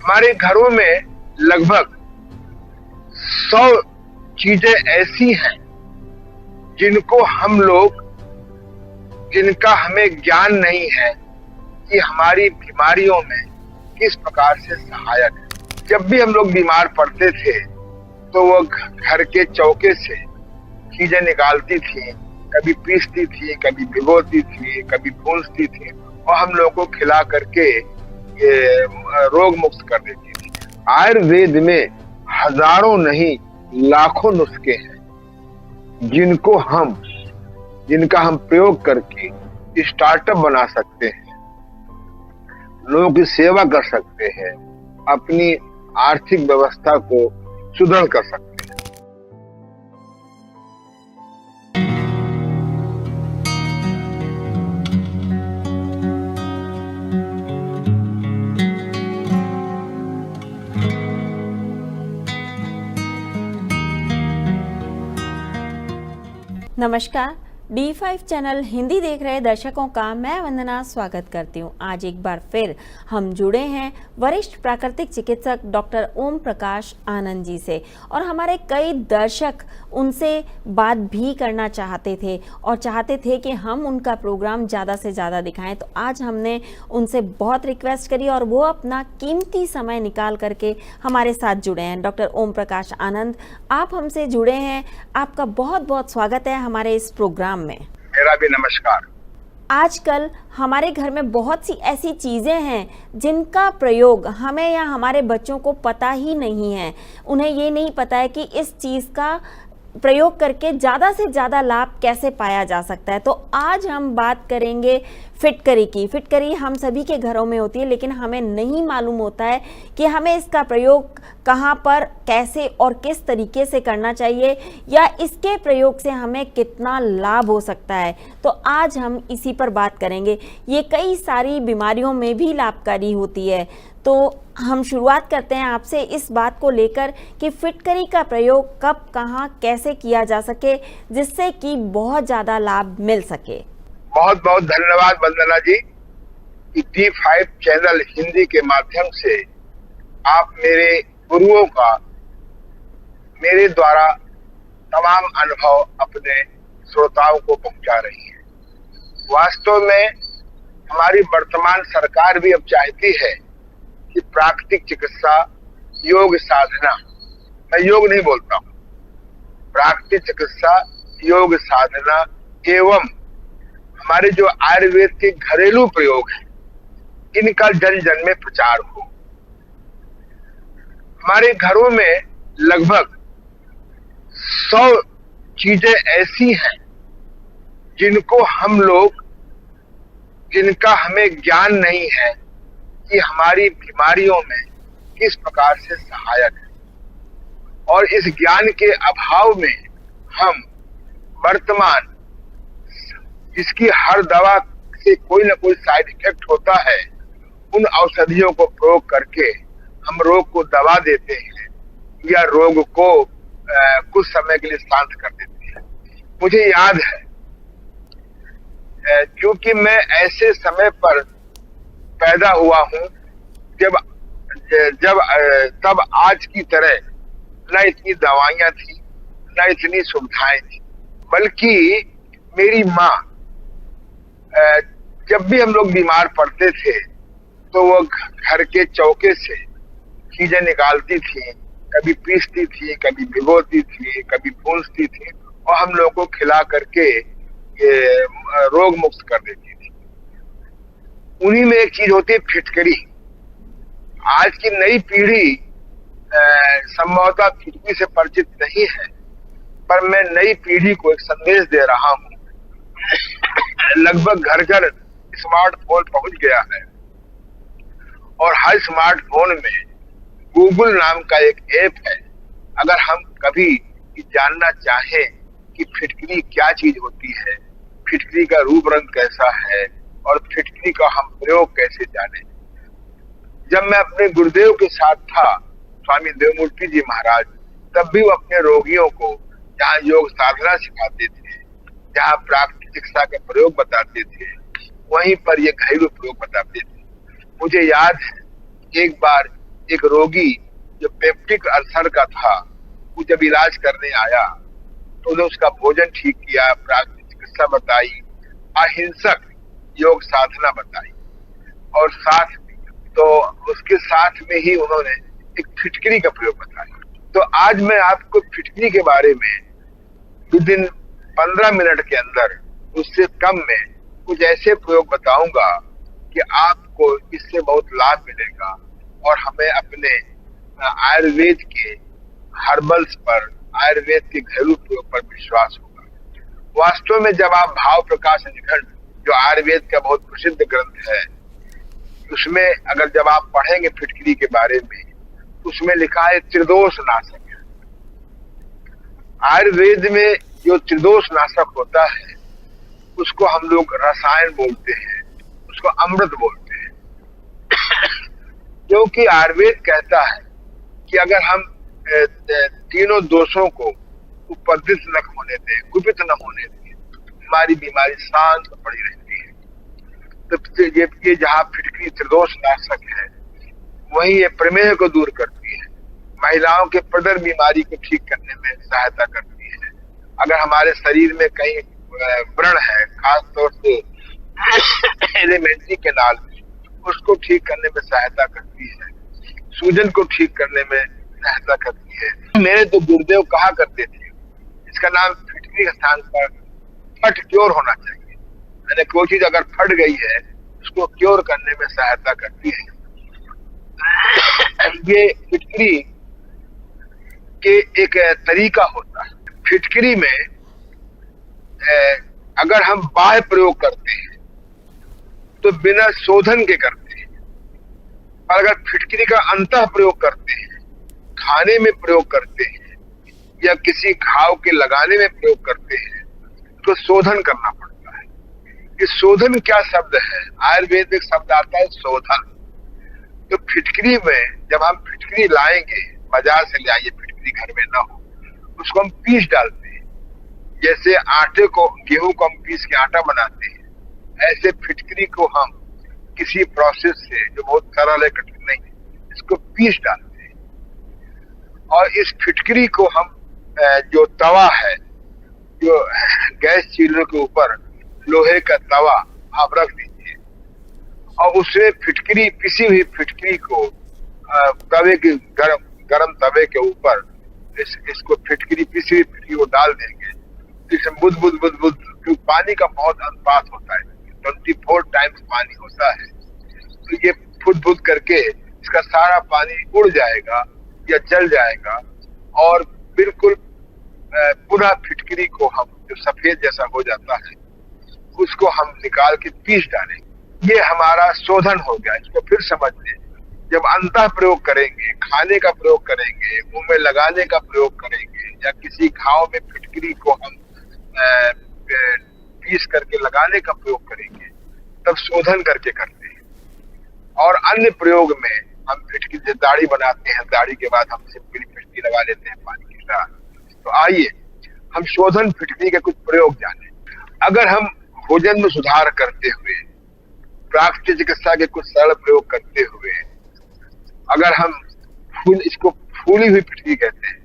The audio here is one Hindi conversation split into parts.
हमारे घरों में लगभग 100 चीजें ऐसी हैं जिनका हमें ज्ञान नहीं है कि हमारी बीमारियों में किस प्रकार से सहायक है। जब भी हम लोग बीमार पड़ते थे तो वो घर के चौके से चीजें निकालती थी, कभी पीसती थी, कभी भिगोती थी, कभी भूनती थी और हम लोगों को खिला करके रोग मुक्त कर देती थी। आयुर्वेद में हजारों नहीं लाखों नुस्खे हैं जिनका हम प्रयोग करके स्टार्टअप बना सकते हैं, लोगों की सेवा कर सकते हैं, अपनी आर्थिक व्यवस्था को सुदृढ़ कर सकते हैं। नमस्कार, D5 चैनल हिंदी देख रहे दर्शकों का मैं वंदना स्वागत करती हूँ। आज एक बार फिर हम जुड़े हैं वरिष्ठ प्राकृतिक चिकित्सक डॉक्टर ओम प्रकाश आनंद जी से और हमारे कई दर्शक उनसे बात भी करना चाहते थे और चाहते थे कि हम उनका प्रोग्राम ज़्यादा से ज़्यादा दिखाएं। तो आज हमने उनसे बहुत रिक्वेस्ट करी और वो अपना कीमती समय निकाल करके हमारे साथ जुड़े हैं। डॉक्टर ओम प्रकाश आनंद, आप हमसे जुड़े हैं, आपका बहुत बहुत स्वागत है हमारे इस प्रोग्राम में। मेरा भी नमस्कार। आजकल हमारे घर में बहुत सी ऐसी चीज़ें हैं जिनका प्रयोग हमें या हमारे बच्चों को पता ही नहीं है। उन्हें ये नहीं पता है कि इस चीज़ का प्रयोग करके ज़्यादा से ज़्यादा लाभ कैसे पाया जा सकता है। तो आज हम बात करेंगे फिटकरी की। फिटकरी हम सभी के घरों में होती है, लेकिन हमें नहीं मालूम होता है कि हमें इसका प्रयोग कहाँ पर, कैसे और किस तरीके से करना चाहिए या इसके प्रयोग से हमें कितना लाभ हो सकता है। तो आज हम इसी पर बात करेंगे। ये कई सारी बीमारियों में भी लाभकारी होती है। तो हम शुरुआत करते हैं आपसे इस बात को लेकर कि फिटकरी का प्रयोग कब, कहाँ, कैसे किया जा सके जिससे कि बहुत ज़्यादा लाभ मिल सके। बहुत बहुत धन्यवाद वंदना जी कि D5 चैनल हिंदी के माध्यम से आप मेरे गुरुओं का मेरे द्वारा तमाम अनुभव अपने श्रोताओं को पहुंचा रही है। वास्तव में हमारी वर्तमान सरकार भी अब चाहती है कि प्राकृतिक चिकित्सा, योग साधना, मैं योग नहीं बोलता हूँ, प्राकृतिक चिकित्सा, योग साधना एवं हमारे जो आयुर्वेद के घरेलू प्रयोग हैं, इनका जन जन में प्रचार हो। हमारे घरों में लगभग 100 चीजें ऐसी हैं जिनका हमें ज्ञान नहीं है कि हमारी बीमारियों में किस प्रकार से सहायक है, और इस ज्ञान के अभाव में हम वर्तमान जिसकी हर दवा से कोई ना कोई साइड इफेक्ट होता है, उन औषधियों को प्रयोग करके हम रोग को दबा देते हैं या रोग को कुछ समय के लिए शांत कर देते हैं। मुझे याद है, क्योंकि मैं ऐसे समय पर पैदा हुआ हूं जब तब आज की तरह न इतनी दवाइयां थी, न इतनी सुविधाएं थी, बल्कि मेरी माँ जब भी हम लोग बीमार पड़ते थे तो वो घर के चौके से चीजें निकालती थी, कभी पीसती थी, कभी भिगोती थी, कभी भूनती थी और हम लोगों को खिला करके रोग मुक्त कर देती थी। उन्हीं में एक चीज होती है फिटकरी। आज की नई पीढ़ी संभवतः फिटकरी से परिचित नहीं है, पर मैं नई पीढ़ी को एक संदेश दे रहा हूँ। लगभग घर घर स्मार्टफोन पहुंच गया है और हर स्मार्टफोन में गूगल नाम का एक ऐप है। अगर हम कभी जानना चाहें कि फिटकरी क्या चीज होती है, फिटकरी का रूप रंग कैसा है और फिटकरी का हम प्रयोग कैसे जाने। जब मैं अपने गुरुदेव के साथ था, स्वामी देवमूर्ति जी महाराज, तब भी वो अपने रोगियों को जहाँ योग साधना सिखाते थे, जहाँ प्राकृतिक चिकित्सा के प्रयोग बताते थे, वहीं पर ये घरेलू प्रयोग बताते थे। मुझे याद है एक बार एक रोगी जो पेप्टिक अल्सर का था, वो जब इलाज करने आया तो उन्होंने उसका भोजन ठीक किया, प्राथमिक चिकित्सा बताई, अहिंसक योग साधना बताई, और साथ तो उसके साथ में ही उन्होंने एक फिटकरी का प्रयोग बताया। तो आज मैं आपको फिटकरी के बारे में विदिन 15 मिनट के अंदर, उससे कम में, कुछ ऐसे प्रयोग बताऊंगा कि आपको इससे बहुत लाभ मिलेगा और हमें अपने आयुर्वेद के हर्बल्स पर, आयुर्वेद के घरेलू प्रयोग पर विश्वास होगा। वास्तव में जब आप भाव प्रकाश निखंड, जो आयुर्वेद का बहुत प्रसिद्ध ग्रंथ है, उसमें अगर जब आप पढ़ेंगे फिटकरी के बारे में, उसमें लिखा है त्रिदोष नाशक है। आयुर्वेद में जो त्रिदोष नाशक होता है उसको हम लोग रसायन बोलते हैं, उसको अमृत बोलते हैं। क्योंकि आयुर्वेद कहता है कि अगर हम तीनों दोषों को उपद्रवित न होने दें, कुपित न होने दें, हमारी बीमारी शांत पड़ी रहती है। तो ये जहाँ फिटकरी त्रिदोष नाशक है, वही ये प्रमेह को दूर करती है, महिलाओं के प्रदर बीमारी को ठीक करने में सहायता करती है। अगर हमारे शरीर में कहीं व्रण है, खासतौर से एलिमेंट्री कैनाल, उसको ठीक करने में सहायता करती है, सूजन को ठीक करने में सहायता करती है। मेरे तो गुरुदेव कहा करते थे, इसका नाम फिटकरी के स्थान पर फट क्योर होना चाहिए। मैंने कोई चीज अगर फट गई है, उसको क्योर करने में सहायता करती है। ये फिटकरी के एक तरीका होता है। फिटकरी में अगर हम बाह्य प्रयोग करते हैं तो बिना शोधन के करते हैं, और अगर फिटकरी का अंतः प्रयोग करते हैं, खाने में प्रयोग करते हैं या किसी घाव के लगाने में प्रयोग करते हैं, तो शोधन करना पड़ता है। ये शोधन क्या शब्द है? आयुर्वेद में शब्द आता है शोधन। तो फिटकरी में जब हम फिटकरी लाएंगे, बाजार से ले आइए, फिटकरी घर में ना हो, उसको हम पीस डालते हैं। जैसे आटे को, गेहूं को हम पीस के आटा बनाते हैं, ऐसे फिटकरी को हम किसी प्रोसेस से, जो बहुत सरल है, कठिन नहीं है, इसको पीस डालते हैं। और इस फिटकरी को हम जो तवा है, जो गैस चूल्हे के ऊपर लोहे का तवा आप रख दीजिए, और उसमें फिटकरी, पिसी हुई फिटकरी को तवे के गरम तवे के ऊपर इसको फिटकरी, पिसी हुई फिटकरी को डाल देंगे। इसमें बुद बुद बुद बुद, क्योंकि पानी का बहुत अनुपात होता है, 24 टाइम्स पानी होता है, तो ये फुद फुद करके इसका सारा पानी उड़ जाएगा या जल जाएगा, और बिल्कुल पूरा फिटकरी को हम, जो सफेद जैसा हो जाता है, उसको हम निकाल के पीस डालेंगे। ये हमारा शोधन हो गया। इसको फिर समझ लें, जब अंतः प्रयोग करेंगे, खाने का प्रयोग करेंगे, मुंह में लगाने का प्रयोग करेंगे, या किसी घाव में फिटकरी को हम पीस करके लगाने का प्रयोग करेंगे, तब शोधन करके करते हैं। और अन्य प्रयोग में हम फिटकरी, दाढ़ी बनाते हैं, दाढ़ी के बाद हम सिंपली फिटकरी लगा लेते हैं पानी के साथ। तो आइए हम शोधन फिटकरी के कुछ प्रयोग जाने। अगर हम भोजन में सुधार करते हुए, प्राकृतिक चिकित्सा के कुछ सरल प्रयोग करते हुए, अगर हम इसको फूली हुई फिटकरी कहते हैं,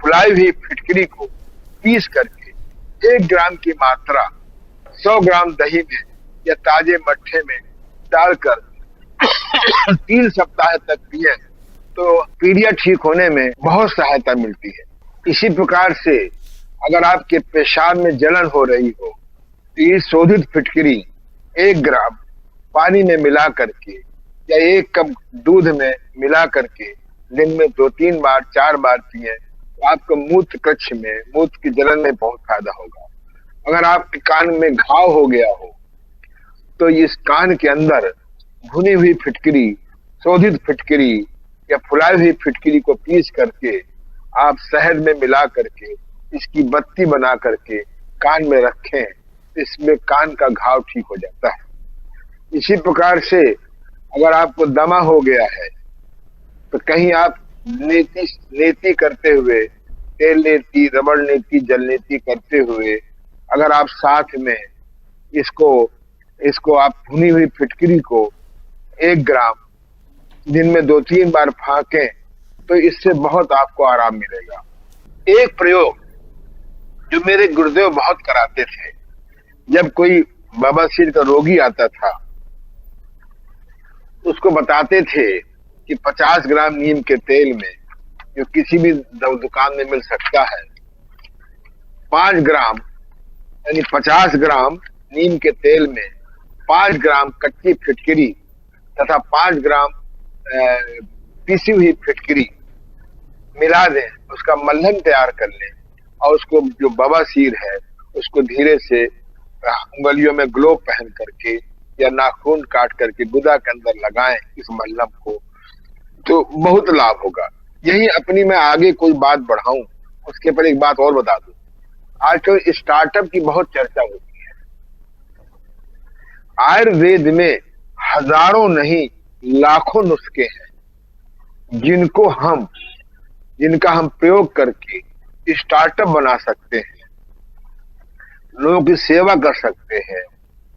फुलाई हुई फिटकरी को पीस करके 1 ग्राम की मात्रा 100 ग्राम दही में या ताजे मट्ठे में डालकर 3 सप्ताह तक पिए, तो पीलिया ठीक होने में बहुत सहायता मिलती है। इसी प्रकार से अगर आपके पेशाब में जलन हो रही हो, तो ये शोधित फिटकरी 1 ग्राम पानी में मिला करके या 1 कप दूध में मिला करके दिन में 2-3 बार, 4 बार पिए, तो आपको मूत्र कक्ष में, मूत्र की जलन में बहुत फायदा होगा। अगर आपके कान में घाव हो गया हो, तो इस कान के अंदर भुनी हुई फिटकरी, शोधित फिटकरी या फुलाई हुई फिटकरी को पीस करके आप शहद में मिला करके इसकी बत्ती बना करके कान में रखें, इसमें कान का घाव ठीक हो जाता है। इसी प्रकार से अगर आपको दमा हो गया है, तो कहीं आप नेति करते हुए, तेल नेति, रबड़ नेति, जल नेति करते हुए, अगर आप साथ में इसको आप भुनी हुई फिटकरी को 1 ग्राम दिन में 2-3 बार फाँकें तो इससे बहुत आपको आराम मिलेगा। एक प्रयोग जो मेरे गुरुदेव बहुत कराते थे, जब कोई बवासीर का रोगी आता था, उसको बताते थे कि 50 ग्राम नीम के तेल में, जो किसी भी दुकान में मिल सकता है, 5 ग्राम यानी 50 ग्राम नीम के तेल में 5 ग्राम कच्ची फिटकरी तथा 5 ग्राम पीसी हुई फिटकरी मिला दें, उसका मल्हम तैयार कर लें और उसको जो बवासीर है उसको धीरे से उंगलियों में ग्लोव पहन करके या नाखून काट करके गुदा के अंदर लगाएं इस मल्हम को, तो बहुत लाभ होगा। यही अपनी मैं आगे कोई बात बढ़ाऊं उसके पर एक बात और बता दूं। आजकल स्टार्टअप की बहुत चर्चा होती है। आयुर्वेद में हजारों नहीं लाखों नुस्खे हैं जिनका हम प्रयोग करके स्टार्टअप बना सकते हैं, लोगों की सेवा कर सकते हैं,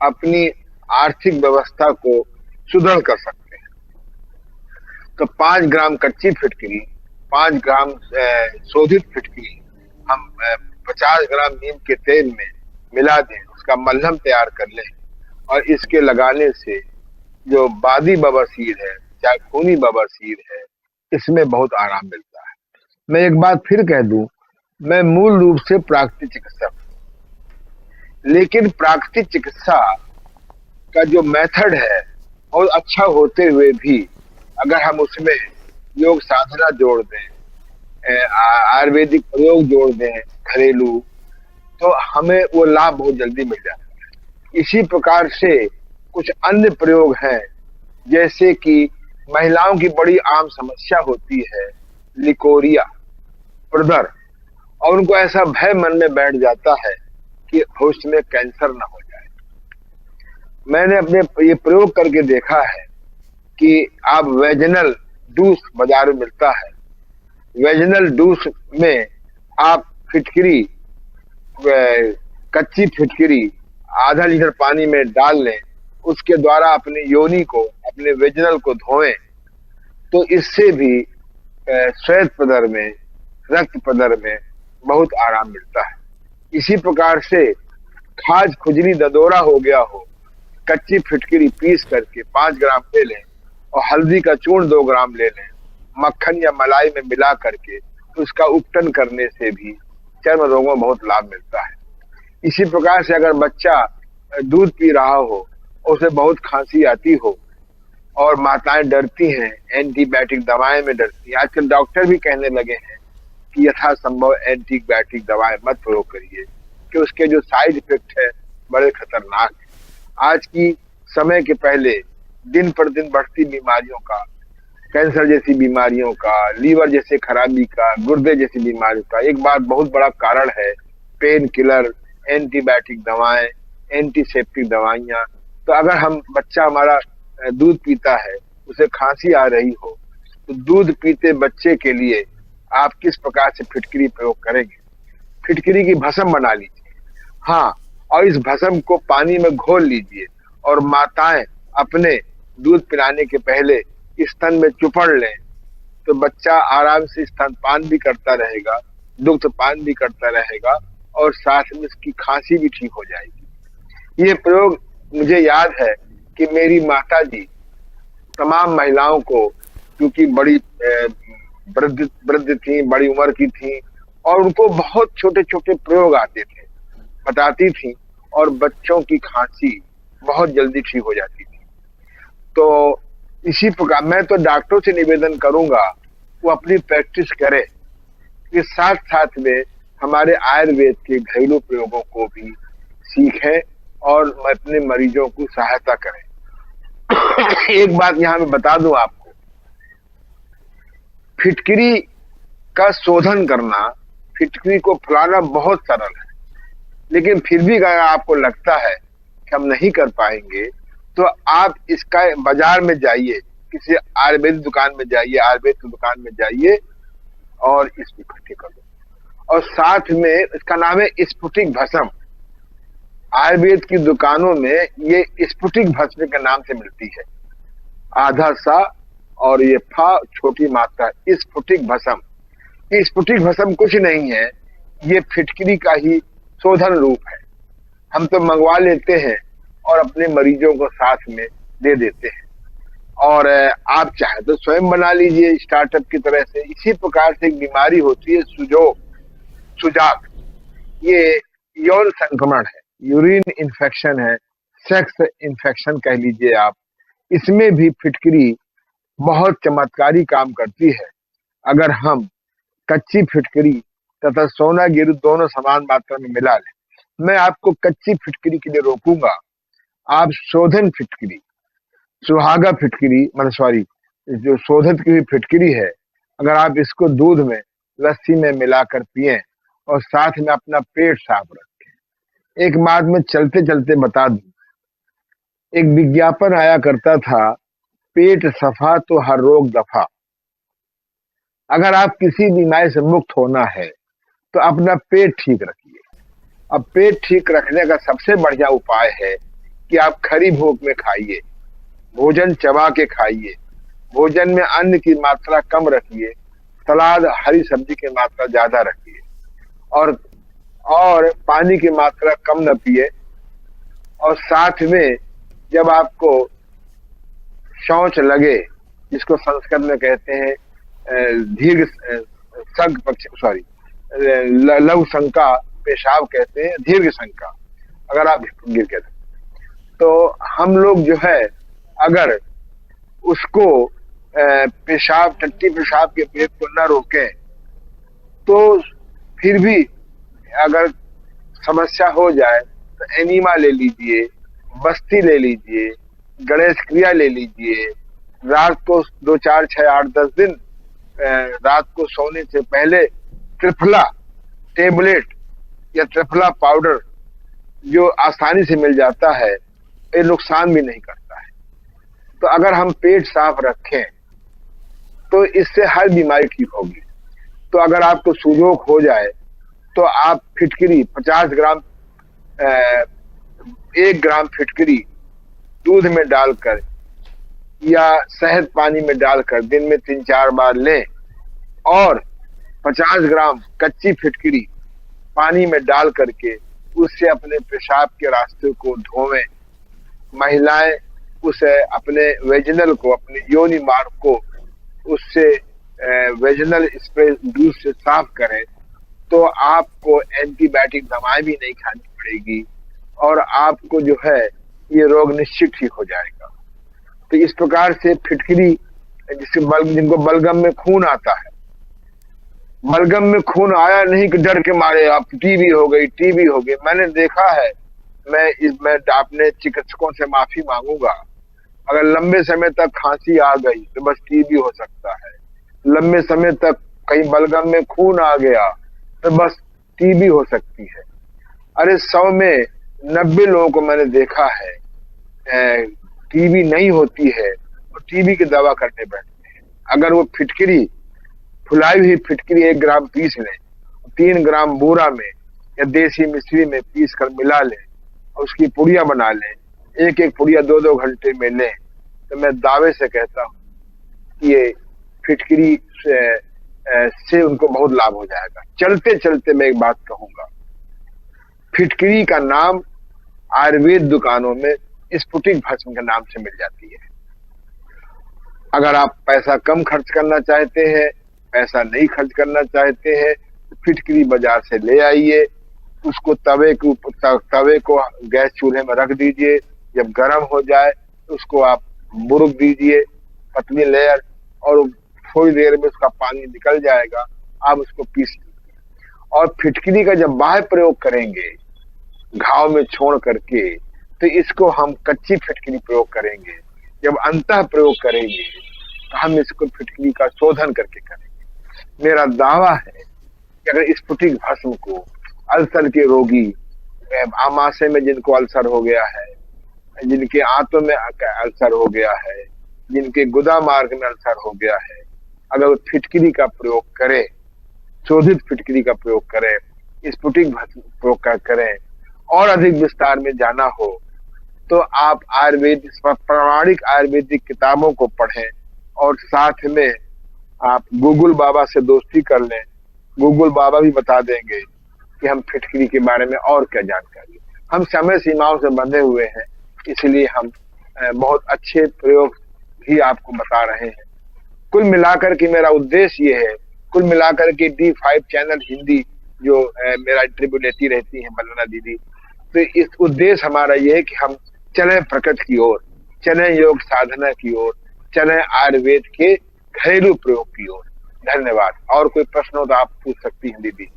अपनी आर्थिक व्यवस्था को सुदृढ़ कर सकते हैं। तो 5 ग्राम कच्ची फिटकरी, 5 ग्राम शोधित फिटकरी हम 50 ग्राम नीम के तेल में मिला दें, उसका मल्हम तैयार कर लें और इसके लगाने से जो बादी बवासीर है चाहे खूनी बवासीर है, इसमें बहुत आराम मिलता है। मैं एक बात फिर कह दूं, मैं मूल रूप से प्राकृतिक चिकित्सक हूं, लेकिन प्राकृतिक चिकित्सा का जो मेथड है बहुत अच्छा होते हुए भी अगर हम उसमें योग साधना जोड़ दें, आयुर्वेदिक प्रयोग जोड़ दें घरेलू, तो हमें वो लाभ बहुत जल्दी मिल जाता है। इसी प्रकार से कुछ अन्य प्रयोग हैं, जैसे कि महिलाओं की बड़ी आम समस्या होती है लिकोरिया, उदर, और उनको ऐसा भय मन में बैठ जाता है कि भविष्य में कैंसर न हो जाए। मैंने अपने ये प्रयोग करके देखा है कि आप वेजिनल डूस बाजार में मिलता है, वेजिनल डूस में आप फिटकरी, कच्ची फिटकरी आधा लीटर पानी में डाल लें, उसके द्वारा अपने योनि को, अपने वेजिनल को धोएं, तो इससे भी श्वेत पदर में, रक्त पदर में बहुत आराम मिलता है। इसी प्रकार से खाज खुजली ददोरा हो गया हो, कच्ची फिटकरी पीस करके 5 ग्राम ले लें और हल्दी का चूर्ण 2 ग्राम ले लें, मक्खन या मलाई में मिला करके उसका उपटन करने से भी चर्म रोगों में बहुत लाभ मिलता है। इसी प्रकार से अगर बच्चा दूध पी रहा हो, उसे बहुत खांसी आती हो और माताएं डरती हैं, एंटीबायोटिक दवाएं में डरती हैं, आजकल डॉक्टर भी कहने लगे हैं कि यथासंभव एंटीबायोटिक दवाएं मत प्रयोग करिए कि उसके जो साइड इफेक्ट है बड़े खतरनाक है। आज की समय के पहले दिन पर दिन बढ़ती बीमारियों का, कैंसर जैसी बीमारियों का, लीवर जैसे खराबी का, गुर्दे जैसी बीमारियों का एक बात बहुत बड़ा कारण है पेन किलर, एंटीबायोटिक दवाएं, एंटीसेप्टिक दवाइयां। तो अगर हम बच्चा हमारा दूध पीता है, उसे खांसी आ रही हो, तो दूध पीते बच्चे के लिए आप किस प्रकार से फिटकरी प्रयोग करेंगे? फिटकरी की भस्म बना लीजिए, हाँ, और इस भस्म को पानी में घोल लीजिए और माताएं अपने दूध पिलाने के पहले स्तन में चुपड़ लें, तो बच्चा आराम से स्तनपान भी करता रहेगा, दुग्धपान भी करता रहेगा और साथ में उसकी खांसी भी ठीक हो जाएगी। ये प्रयोग मुझे याद है कि मेरी माताजी तमाम महिलाओं को, क्योंकि बड़ी वृद्ध थी, बड़ी उम्र की थी और उनको बहुत छोटे छोटे प्रयोग आते थे, बताती थी और बच्चों की खांसी बहुत जल्दी ठीक हो जाती थी। तो इसी प्रकार मैं तो डॉक्टरों से निवेदन करूंगा वो अपनी प्रैक्टिस करें कि साथ साथ में हमारे आयुर्वेद के घरेलू प्रयोगों को भी सीखें और अपने मरीजों को सहायता करें। एक बात यहाँ मैं बता दूं आपको, फिटकरी का शोधन करना, फिटकरी को फुलाना बहुत सरल है, लेकिन फिर भी अगर आपको लगता है कि हम नहीं कर पाएंगे, तो आप इसका बाजार में जाइए, किसी आयुर्वेदिक दुकान में जाइए, आयुर्वेद की दुकान में जाइए और इसको इकट्ठी कर दो। और साथ में इसका नाम है स्फुटिक भस्म। आयुर्वेद की दुकानों में ये स्फुटिक भस्म के नाम से मिलती है, आधा सा और ये फा छोटी मात्रा स्फुटिक भस्म। ये स्फुटिक भस्म कुछ नहीं है, ये फिटकरी का ही शोधन रूप है। हम तो मंगवा लेते हैं और अपने मरीजों को साथ में दे देते हैं, और आप चाहे तो स्वयं बना लीजिए स्टार्टअप की तरह से। इसी प्रकार से एक बीमारी होती है सुजाक। ये यौन संक्रमण है, यूरिन इन्फेक्शन है, सेक्स इन्फेक्शन कह लीजिए आप। इसमें भी फिटकरी बहुत चमत्कारी काम करती है। अगर हम कच्ची फिटकरी तथा सोना गिर दोनों समान मात्रा में मिला लें। मैं आपको कच्ची फिटकरी के लिए रोकूंगा। आप शोधन फिटकरी, सुहागा फिटकरी, मतलब सॉरी, जो शोधित की हुई फिटकरी है, अगर आप इसको दूध में, लस्सी में मिलाकर पिए और साथ में अपना पेट साफ रखें। एक बात मैं चलते चलते बता दूं, एक विज्ञापन आया करता था, पेट सफा तो हर रोग दफा। अगर आप किसी बीमारी से मुक्त होना है तो अपना पेट ठीक रखिए। अब पेट ठीक रखने का सबसे बढ़िया उपाय है कि आप खरी भूख में खाइए, भोजन चबा के खाइए, भोजन में अन्न की मात्रा कम रखिए, सलाद हरी सब्जी की मात्रा ज्यादा रखिए, और पानी की मात्रा कम न पिए। और साथ में जब आपको शौच लगे, जिसको संस्कृत में कहते हैं दीर्घ संक पक्ष, सॉरी लघु शंका पेशाब कहते हैं, दीर्घ शंका अगर आप गिर के, तो हम लोग जो है अगर उसको पेशाब, टट्टी पेशाब के वेग को न रोकें तो फिर भी अगर समस्या हो जाए तो एनीमा ले लीजिए, बस्ती ले लीजिए, गणेश क्रिया ले लीजिए। रात को 2, 4, 6, 8, 10 दिन रात को सोने से पहले त्रिफला टेबलेट या त्रिफला पाउडर जो आसानी से मिल जाता है, ये नुकसान भी नहीं करता है। तो अगर हम पेट साफ रखें तो इससे हर बीमारी ठीक होगी। तो अगर आपको सूजोक हो जाए तो आप फिटकरी 50 ग्राम 1 ग्राम फिटकरी दूध में डालकर या शहद पानी में डालकर दिन में 3-4 बार लें, और 50 ग्राम कच्ची फिटकरी पानी में डाल करके उससे अपने पेशाब के रास्ते को धोवें। महिलाएं उसे अपने वेजिनल को, अपने योनि मार्ग को उससे वेजिनल स्प्रे दूध से साफ करें, तो आपको एंटीबायोटिक दवाएं भी नहीं खानी पड़ेगी और आपको जो है ये रोग निश्चित ठीक हो जाएगा। तो इस प्रकार से फिटकरी, जिनको बलगम में खून आता है, बलगम में खून आया नहीं कि डर के मारे आप टीबी हो गई, टीबी हो गई। मैंने देखा है, मैं अपने चिकित्सकों से माफी मांगूंगा, अगर लंबे समय तक खांसी आ गई तो बस टीबी हो सकता है। लंबे समय तक कहीं बलगम में खून आ गया तो बस टीबी हो सकती है। अरे 100 में 90 लोगों को मैंने देखा है टीबी नहीं होती है और टीबी की दवा करने बैठते हैं। अगर वो फिटकरी, फुलाई हुई फिटकरी 1 ग्राम पीस लें, 3 ग्राम बूरा में या देसी मिश्री में पीस कर मिला लें और उसकी पुड़िया बना लें, एक पुड़िया 2-2 घंटे में लें, तो मैं दावे से कहता हूँ कि ये फिटकरी से उनको बहुत लाभ हो जाएगा। चलते चलते मैं एक बात कहूंगा, फिटकरी का नाम आयुर्वेद दुकानों में स्फुटिक भस्म के नाम से मिल जाती है। अगर आप पैसा कम खर्च करना चाहते हैं, पैसा नहीं खर्च करना चाहते हैं, तो फिटकरी बाजार से ले आइए, उसको तवे को गैस चूल्हे में रख दीजिए, जब गर्म हो जाए तो उसको आप बुरुक दीजिए पतली लेयर, और थोड़ी देर में उसका पानी निकल जाएगा, आप उसको पीस लीजिए। और फिटकरी का जब बाह्य प्रयोग करेंगे घाव में छोड़ करके, तो इसको हम कच्ची फिटकरी प्रयोग करेंगे। जब अंतः प्रयोग करेंगे तो हम इसको फिटकरी का शोधन करके करेंगे। मेरा दावा है कि अगर स्फुटिक भस्म को अल्सर के रोगी, आमाशय में जिनको अल्सर हो गया है, जिनके आंतों में अल्सर हो गया है, जिनके गुदा मार्ग में अल्सर हो गया है, अगर वो फिटकरी का प्रयोग करें, शोधित फिटकरी का प्रयोग करें, स्फुटिक भस्म प्रयोग करें, और अधिक विस्तार में जाना हो तो आप प्रमाणिक आयुर्वेदिक किताबों को पढ़ें और साथ में आप गूगल बाबा से दोस्ती कर लें। गूगल बाबा भी बता देंगे कि हम फिटकरी के बारे में और क्या जानकारी। हम समय सीमाओं से बंधे हुए हैं, इसलिए हम बहुत अच्छे प्रयोग भी आपको बता रहे हैं। कुल मिलाकर के मेरा उद्देश्य ये है, कुल मिलाकर के D5 चैनल हिंदी जो मेरा इंटरव्यू लेती रहती है वंदना दीदी, तो इस उद्देश्य हमारा ये है कि हम चलें प्रकृति की ओर, चलें योग साधना की ओर, चलें आयुर्वेद के घरेलू प्रयोग की ओर। धन्यवाद। और कोई प्रश्न हो तो आप पूछ सकती हैं दीदी।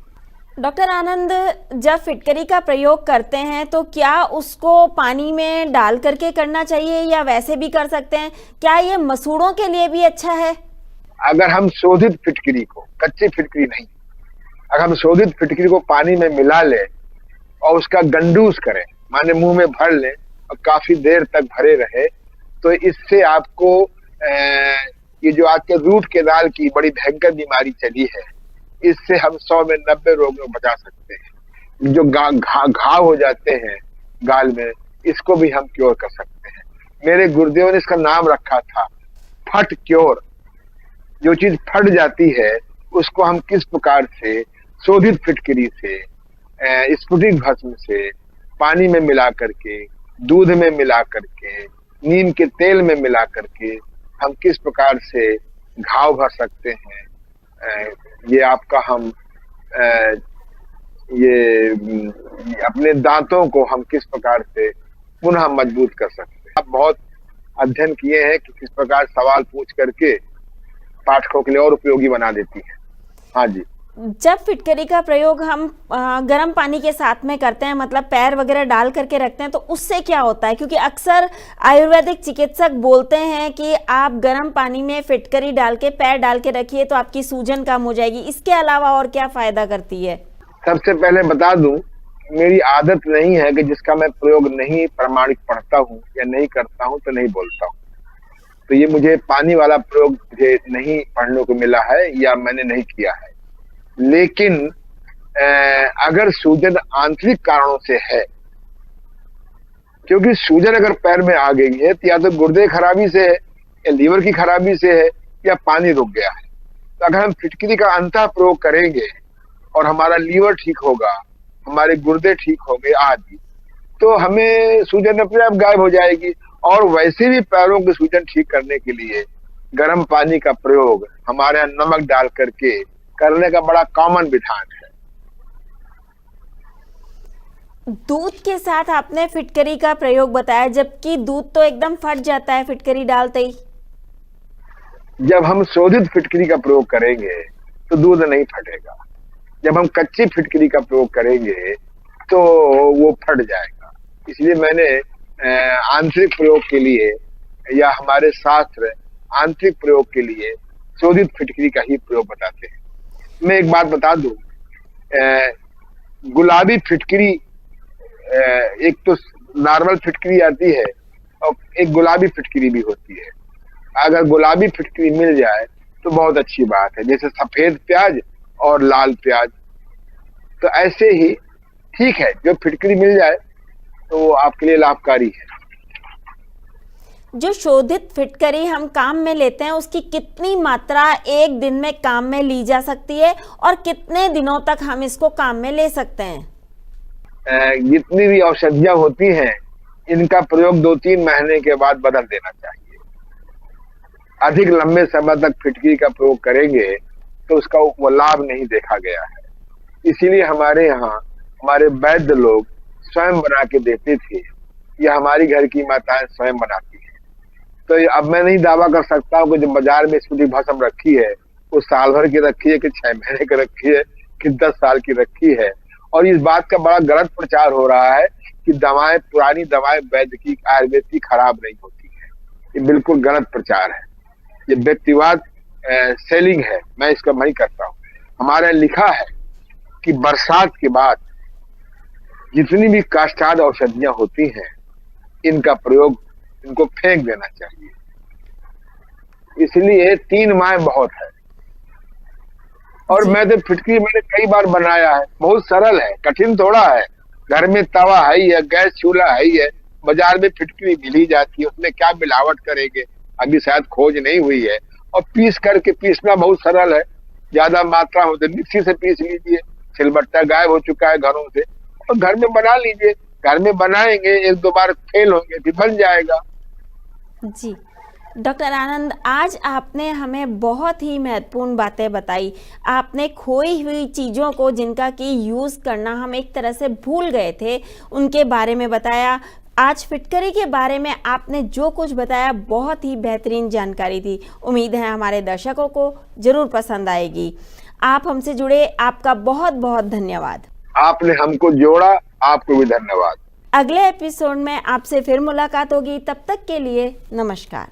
डॉक्टर आनंद, जब फिटकरी का प्रयोग करते हैं तो क्या उसको पानी में डाल करके करना चाहिए या वैसे भी कर सकते हैं? क्या ये मसूड़ों के लिए भी अच्छा है? अगर हम शोधित फिटकरी को, कच्ची फिटकरी नहीं, अगर हम शोधित फिटकरी को पानी में मिला लें और उसका गंडूस करें, माने मुंह में भर लें और काफी देर तक भरे रहे, तो इससे आपको ये जो आजकल रूट केनाल की बड़ी भयंकर बीमारी चली है, इससे हम 100 में 90 रोगों को बचा सकते हैं। जो घाव हो जाते हैं गाल में, इसको भी हम क्योर कर सकते हैं। मेरे गुरुदेव ने इसका नाम रखा था फट क्योर। जो चीज फट जाती है उसको हम किस प्रकार से शोधित फिटकरी से, स्फटिक भस्म से, पानी में मिला करके, दूध में मिला करके, नीम के तेल में मिला करके हम किस प्रकार से घाव भर सकते हैं। ये आपका हम ये अपने दांतों को हम किस प्रकार से पुनः मजबूत कर सकते हैं। आप बहुत अध्ययन किए हैं कि किस प्रकार सवाल पूछ करके पाठकों के लिए और उपयोगी बना देती है। हाँ जी। जब फिटकरी का प्रयोग हम गर्म पानी के साथ में करते हैं, मतलब पैर वगैरह डाल करके रखते हैं, तो उससे क्या होता है? क्योंकि अक्सर आयुर्वेदिक चिकित्सक बोलते हैं कि आप गर्म पानी में फिटकरी डाल के पैर डाल के रखिए तो आपकी सूजन कम हो जाएगी। इसके अलावा और क्या फायदा करती है? सबसे पहले बता दूं, मेरी आदत नहीं है कि जिसका मैं प्रयोग नहीं प्रामाणिक पढ़ता हूँ या नहीं करता हूँ तो नहीं बोलता हूँ। तो ये मुझे पानी वाला प्रयोग मुझे नहीं पढ़ने को मिला है या मैंने नहीं किया है। लेकिन अगर सूजन आंतरिक कारणों से है, क्योंकि सूजन अगर पैर में आ गई है तो या तो गुर्दे खराबी से है या लीवर की खराबी से है या पानी रुक गया है, तो अगर हम फिटकरी का अंतः प्रयोग करेंगे और हमारा लीवर ठीक होगा, हमारे गुर्दे ठीक होंगे आदि, तो हमें सूजन अपने आप गायब हो जाएगी। और वैसे भी पैरों की सूजन ठीक करने के लिए गर्म पानी का प्रयोग हमारे यहाँ नमक डाल करके करने का बड़ा कॉमन विधान है। दूध के साथ आपने फिटकरी का प्रयोग बताया, जबकि दूध तो एकदम फट जाता है फिटकरी डालते ही। जब हम शोधित फिटकरी का प्रयोग करेंगे तो दूध नहीं फटेगा। जब हम कच्ची फिटकरी का प्रयोग करेंगे तो वो फट जाएगा। इसलिए मैंने आंतरिक प्रयोग के लिए या हमारे शास्त्र आंतरिक प्रयोग के लिए शोधित फिटकरी का ही प्रयोग बताते हैं। मैं एक बात बता दूं, गुलाबी फिटकरी, एक तो नॉर्मल फिटकरी आती है और एक गुलाबी फिटकरी भी होती है। अगर गुलाबी फिटकरी मिल जाए तो बहुत अच्छी बात है, जैसे सफेद प्याज और लाल प्याज। तो ऐसे ही ठीक है, जो फिटकरी मिल जाए तो वो आपके लिए लाभकारी है। जो शोधित फिटकरी हम काम में लेते हैं, उसकी कितनी मात्रा एक दिन में काम में ली जा सकती है और कितने दिनों तक हम इसको काम में ले सकते हैं? जितनी भी औषधियां होती हैं, इनका प्रयोग 2-3 महीने के बाद बदल देना चाहिए। अधिक लंबे समय तक फिटकरी का प्रयोग करेंगे तो उसका वो लाभ नहीं देखा गया है। इसीलिए हमारे यहाँ हमारे वैद्य लोग स्वयं बना के देते थे या हमारी घर की माताएं स्वयं बनाती हैं। तो अब मैं नहीं दावा कर सकता हूँ कि जो बाजार में स्फटिक भस्म रखी है वो साल भर की रखी है कि 6 महीने की रखी है कि 10 साल की रखी है। और इस बात का बड़ा गलत प्रचार हो रहा है कि दवाएं, पुरानी दवाएं वैद्य की, आयुर्वेद की खराब नहीं होती है। ये बिल्कुल गलत प्रचार है, ये व्यक्तिवाद सेलिंग है। मैं इसका नहीं करता हूँ। हमारे यहाँ लिखा है कि बरसात के बाद जितनी भी काष्ठाद औषधियां होती हैं, इनका प्रयोग, इनको फेंक देना चाहिए। इसलिए 3 माह बहुत है। और मैं तो फिटकरी मैंने कई बार बनाया है, बहुत सरल है, कठिन थोड़ा है। घर में तवा है, गैस चूल्हा है, बाजार में फिटकरी मिल ही जाती है। उसमें क्या मिलावट करेंगे, अभी शायद खोज नहीं हुई है। और पीस करके, पीसना बहुत सरल है, ज्यादा मात्रा हो तो मिक्सी से पीस लीजिए, सिलबट्टा गायब हो चुका है घरों से, और घर में बना लीजिए। घर में बनाएंगे, एक दो बार फेल होंगे फिर बन जाएगा। जी डॉक्टर आनंद, आज आपने हमें बहुत ही महत्वपूर्ण बातें बताई। आपने खोई हुई चीज़ों को, जिनका कि यूज़ करना हम एक तरह से भूल गए थे, उनके बारे में बताया। आज फिटकरी के बारे में आपने जो कुछ बताया, बहुत ही बेहतरीन जानकारी थी। उम्मीद है हमारे दर्शकों को जरूर पसंद आएगी। आप हमसे जुड़े, आपका बहुत बहुत धन्यवाद। आपने हमको जोड़ा, आपको भी धन्यवाद। अगले एपिसोड में आपसे फिर मुलाकात होगी, तब तक के लिए नमस्कार।